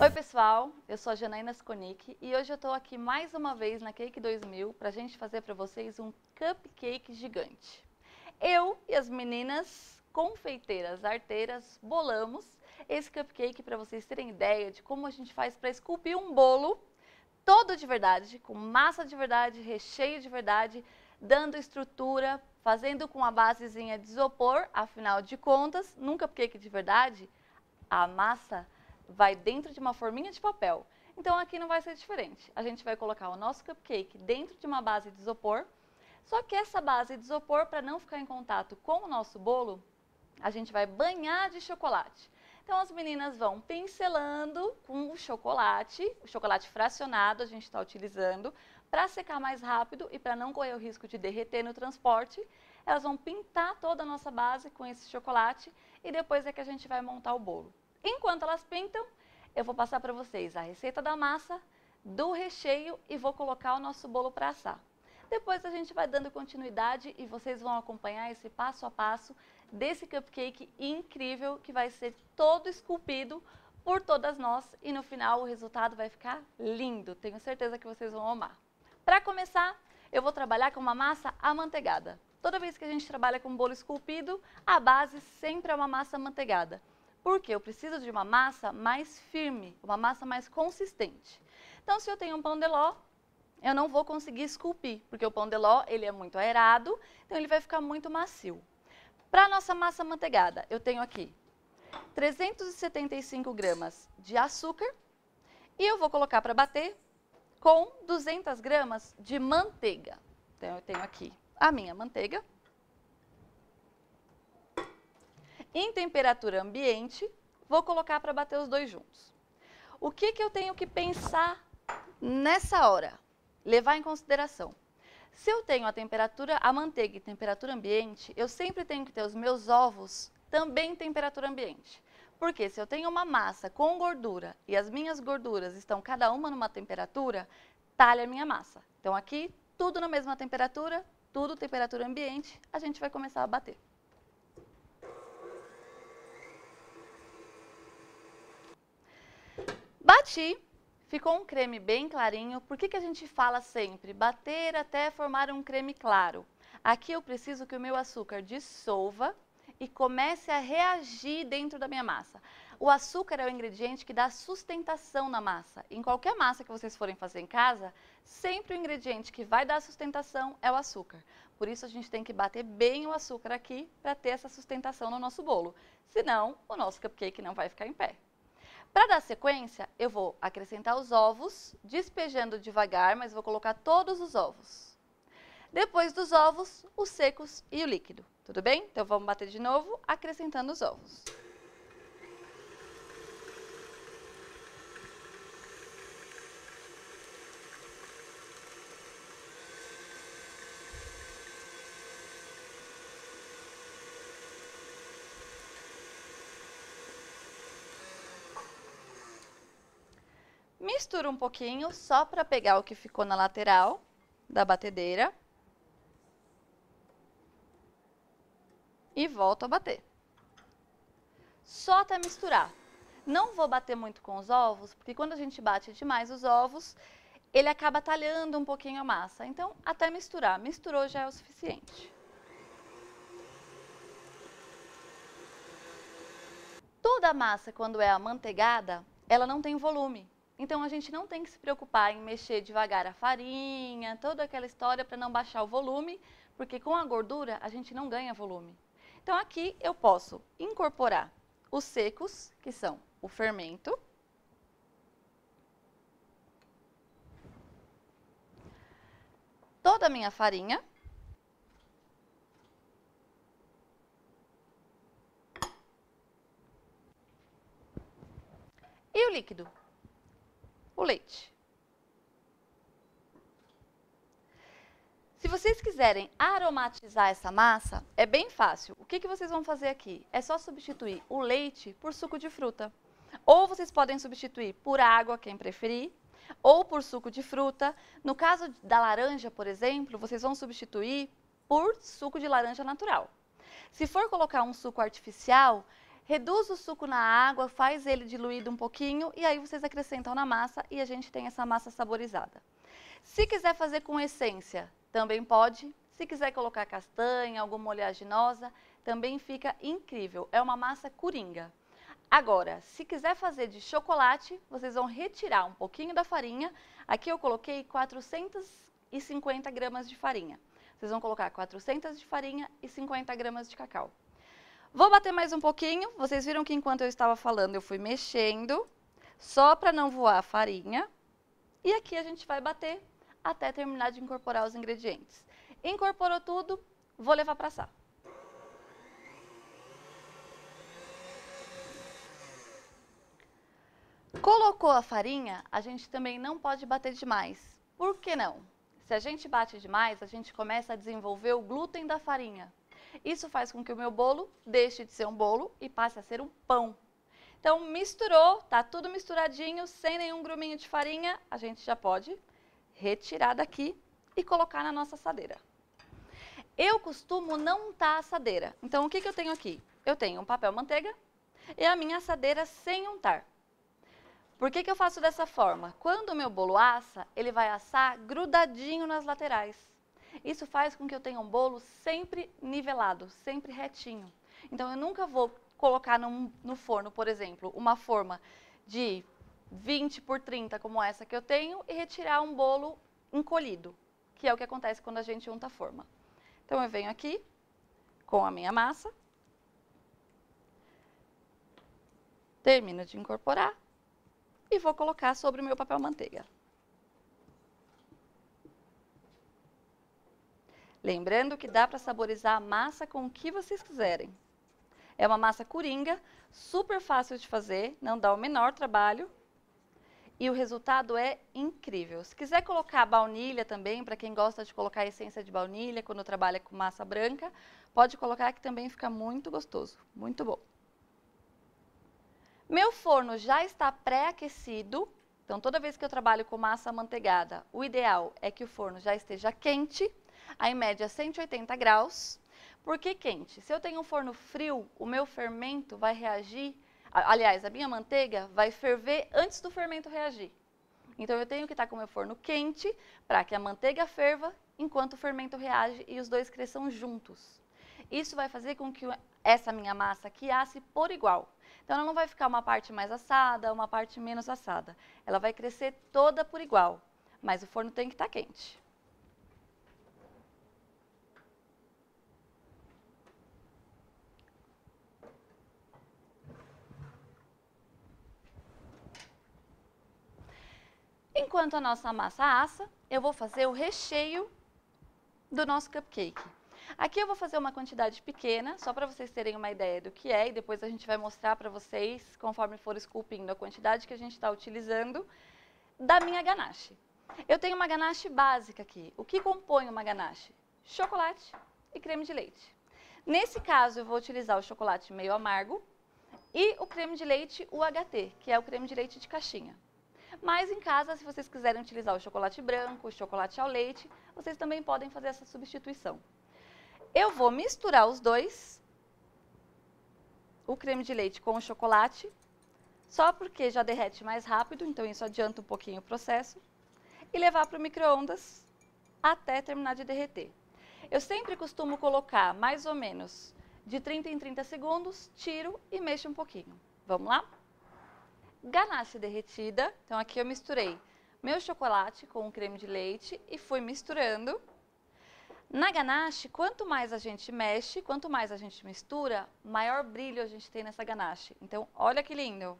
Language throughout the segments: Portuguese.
Oi pessoal, eu sou a Janaína Skonik e hoje eu estou aqui mais uma vez na Cake 2000 para a gente fazer para vocês um cupcake gigante. Eu e as meninas confeiteiras, arteiras, bolamos esse cupcake para vocês terem ideia de como a gente faz para esculpir um bolo todo de verdade, com massa de verdade, recheio de verdade, dando estrutura, fazendo com a basezinha de isopor, afinal de contas, num cupcake de verdade, a massa vai dentro de uma forminha de papel. Então aqui não vai ser diferente. A gente vai colocar o nosso cupcake dentro de uma base de isopor, só que essa base de isopor, para não ficar em contato com o nosso bolo, a gente vai banhar de chocolate. Então as meninas vão pincelando com o chocolate fracionado a gente está utilizando, para secar mais rápido e para não correr o risco de derreter no transporte. Elas vão pintar toda a nossa base com esse chocolate e depois é que a gente vai montar o bolo. Enquanto elas pintam, eu vou passar para vocês a receita da massa, do recheio e vou colocar o nosso bolo para assar. Depois a gente vai dando continuidade e vocês vão acompanhar esse passo a passo desse cupcake incrível que vai ser todo esculpido por todas nós e no final o resultado vai ficar lindo. Tenho certeza que vocês vão amar. Para começar, eu vou trabalhar com uma massa amanteigada. Toda vez que a gente trabalha com um bolo esculpido, a base sempre é uma massa amanteigada. Porque eu preciso de uma massa mais firme, uma massa mais consistente. Então, se eu tenho um pão de ló, eu não vou conseguir esculpir, porque o pão de ló ele é muito aerado, então ele vai ficar muito macio. Para a nossa massa amanteigada, eu tenho aqui 375 gramas de açúcar e eu vou colocar para bater com 200 gramas de manteiga. Então, eu tenho aqui a minha manteiga. Em temperatura ambiente, vou colocar para bater os dois juntos. O que eu tenho que pensar nessa hora? Levar em consideração. Se eu tenho a manteiga em temperatura ambiente, eu sempre tenho que ter os meus ovos também em temperatura ambiente. Porque se eu tenho uma massa com gordura e as minhas gorduras estão cada uma numa temperatura, talha a minha massa. Então aqui, tudo na mesma temperatura, tudo temperatura ambiente, a gente vai começar a bater. Bati, ficou um creme bem clarinho. Por que a gente fala sempre bater até formar um creme claro? Aqui eu preciso que o meu açúcar dissolva e comece a reagir dentro da minha massa. O açúcar é o ingrediente que dá sustentação na massa. Em qualquer massa que vocês forem fazer em casa, sempre o ingrediente que vai dar sustentação é o açúcar. Por isso a gente tem que bater bem o açúcar aqui para ter essa sustentação no nosso bolo. Senão, o nosso cupcake não vai ficar em pé. Para dar sequência, eu vou acrescentar os ovos, despejando devagar, mas vou colocar todos os ovos. Depois dos ovos, os secos e o líquido, tudo bem? Então vamos bater de novo, acrescentando os ovos. Mistura um pouquinho, só para pegar o que ficou na lateral da batedeira. E volto a bater. Só até misturar. Não vou bater muito com os ovos, porque quando a gente bate demais os ovos, ele acaba talhando um pouquinho a massa. Então, até misturar. Misturou já é o suficiente. Toda a massa, quando é amanteigada, ela não tem volume. Então, a gente não tem que se preocupar em mexer devagar a farinha, toda aquela história para não baixar o volume, porque com a gordura a gente não ganha volume. Então, aqui eu posso incorporar os secos, que são o fermento, toda a minha farinha, e o líquido. O leite. Se vocês quiserem aromatizar essa massa, é bem fácil. O que vocês vão fazer aqui? É só substituir o leite por suco de fruta. Ou vocês podem substituir por água, quem preferir, ou por suco de fruta. No caso da laranja, por exemplo, vocês vão substituir por suco de laranja natural. Se for colocar um suco artificial, Reduz o suco na água, faz ele diluído um pouquinho e aí vocês acrescentam na massa e a gente tem essa massa saborizada. Se quiser fazer com essência, também pode. Se quiser colocar castanha, alguma oleaginosa, também fica incrível. É uma massa coringa. Agora, se quiser fazer de chocolate, vocês vão retirar um pouquinho da farinha. Aqui eu coloquei 450 gramas de farinha. Vocês vão colocar 400 de farinha e 50 gramas de cacau. Vou bater mais um pouquinho. Vocês viram que enquanto eu estava falando, eu fui mexendo, só para não voar a farinha. E aqui a gente vai bater até terminar de incorporar os ingredientes. Incorporou tudo, vou levar para assar. Colocou a farinha, a gente também não pode bater demais. Por que não? Se a gente bate demais, a gente começa a desenvolver o glúten da farinha. Isso faz com que o meu bolo deixe de ser um bolo e passe a ser um pão. Então, misturou, tá tudo misturadinho, sem nenhum gruminho de farinha, a gente já pode retirar daqui e colocar na nossa assadeira. Eu costumo não untar a assadeira. Então, o que eu tenho aqui? Eu tenho um papel manteiga e a minha assadeira sem untar. Por que eu faço dessa forma? Quando o meu bolo assa, ele vai assar grudadinho nas laterais. Isso faz com que eu tenha um bolo sempre nivelado, sempre retinho. Então, eu nunca vou colocar no forno, por exemplo, uma forma de 20 por 30, como essa que eu tenho, e retirar um bolo encolhido, que é o que acontece quando a gente unta a forma. Então, eu venho aqui com a minha massa, termino de incorporar e vou colocar sobre o meu papel manteiga. Lembrando que dá para saborizar a massa com o que vocês quiserem. É uma massa coringa, super fácil de fazer, não dá o menor trabalho. E o resultado é incrível. Se quiser colocar baunilha também, para quem gosta de colocar essência de baunilha quando trabalha com massa branca, pode colocar que também fica muito gostoso, muito bom. Meu forno já está pré-aquecido, então toda vez que eu trabalho com massa amanteigada, o ideal é que o forno já esteja quente, a em média 180 graus. Por que quente? Se eu tenho um forno frio, o meu fermento vai reagir, aliás, a minha manteiga vai ferver antes do fermento reagir. Então eu tenho que estar com o meu forno quente para que a manteiga ferva enquanto o fermento reage e os dois cresçam juntos. Isso vai fazer com que essa minha massa aqui asse por igual. Então ela não vai ficar uma parte mais assada, uma parte menos assada. Ela vai crescer toda por igual, mas o forno tem que estar quente. Enquanto a nossa massa assa, eu vou fazer o recheio do nosso cupcake. Aqui eu vou fazer uma quantidade pequena, só para vocês terem uma ideia do que é, e depois a gente vai mostrar para vocês, conforme for esculpindo, a quantidade que a gente está utilizando da minha ganache. Eu tenho uma ganache básica aqui. O que compõe uma ganache? Chocolate e creme de leite. Nesse caso, eu vou utilizar o chocolate meio amargo e o creme de leite UHT, que é o creme de leite de caixinha. Mas em casa, se vocês quiserem utilizar o chocolate branco, o chocolate ao leite, vocês também podem fazer essa substituição. Eu vou misturar os dois, o creme de leite com o chocolate, só porque já derrete mais rápido, então isso adianta um pouquinho o processo, e levar para o micro-ondas até terminar de derreter. Eu sempre costumo colocar mais ou menos de 30 em 30 segundos, tiro e mexo um pouquinho. Vamos lá? Ganache derretida, então aqui eu misturei meu chocolate com o creme de leite e fui misturando. Na ganache, quanto mais a gente mexe, quanto mais a gente mistura, maior brilho a gente tem nessa ganache. Então, olha que lindo!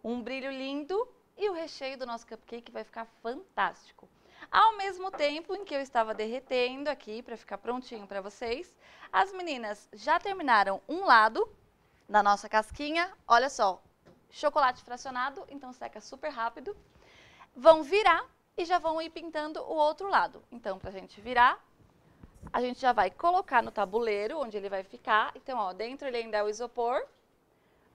Um brilho lindo e o recheio do nosso cupcake vai ficar fantástico. Ao mesmo tempo em que eu estava derretendo aqui, para ficar prontinho para vocês, as meninas já terminaram um lado da nossa casquinha, olha só. Chocolate fracionado, então seca super rápido. Vão virar e já vão ir pintando o outro lado. Então, para a gente virar, a gente já vai colocar no tabuleiro, onde ele vai ficar. Então, ó, dentro ele ainda é o isopor.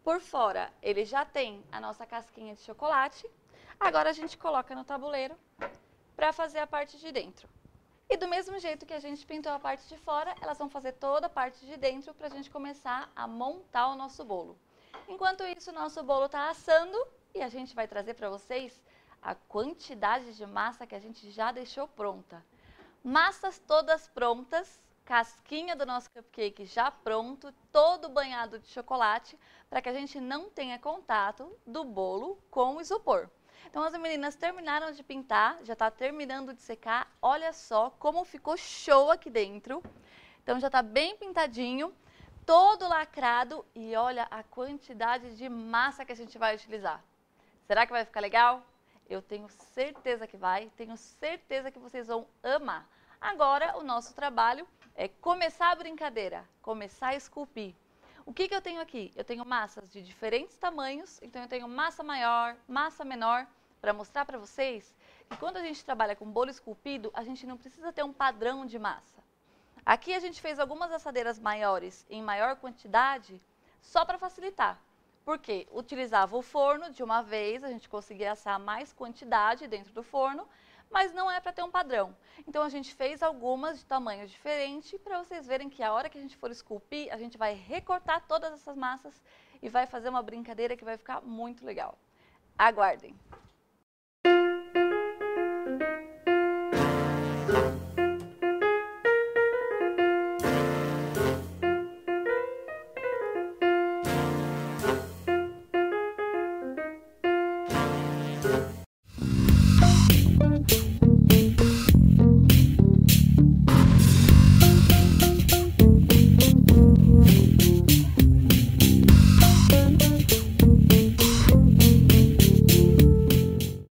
Por fora, ele já tem a nossa casquinha de chocolate. Agora, a gente coloca no tabuleiro para fazer a parte de dentro. E do mesmo jeito que a gente pintou a parte de fora, elas vão fazer toda a parte de dentro para a gente começar a montar o nosso bolo. Enquanto isso, o nosso bolo está assando e a gente vai trazer para vocês a quantidade de massa que a gente já deixou pronta. Massas todas prontas, casquinha do nosso cupcake já pronto, todo banhado de chocolate, para que a gente não tenha contato do bolo com o isopor. Então as meninas terminaram de pintar, já está terminando de secar, olha só como ficou show aqui dentro. Então já está bem pintadinho, todo lacrado e olha a quantidade de massa que a gente vai utilizar. Será que vai ficar legal? Eu tenho certeza que vai, tenho certeza que vocês vão amar. Agora o nosso trabalho é começar a brincadeira, começar a esculpir. O que eu tenho aqui? Eu tenho massas de diferentes tamanhos, então eu tenho massa maior, massa menor, para mostrar para vocês que quando a gente trabalha com bolo esculpido, a gente não precisa ter um padrão de massa. Aqui a gente fez algumas assadeiras maiores em maior quantidade, só para facilitar. Porque utilizava o forno de uma vez, a gente conseguia assar mais quantidade dentro do forno, mas não é para ter um padrão. Então a gente fez algumas de tamanho diferente para vocês verem que a hora que a gente for esculpir, a gente vai recortar todas essas massas e vai fazer uma brincadeira que vai ficar muito legal. Aguardem!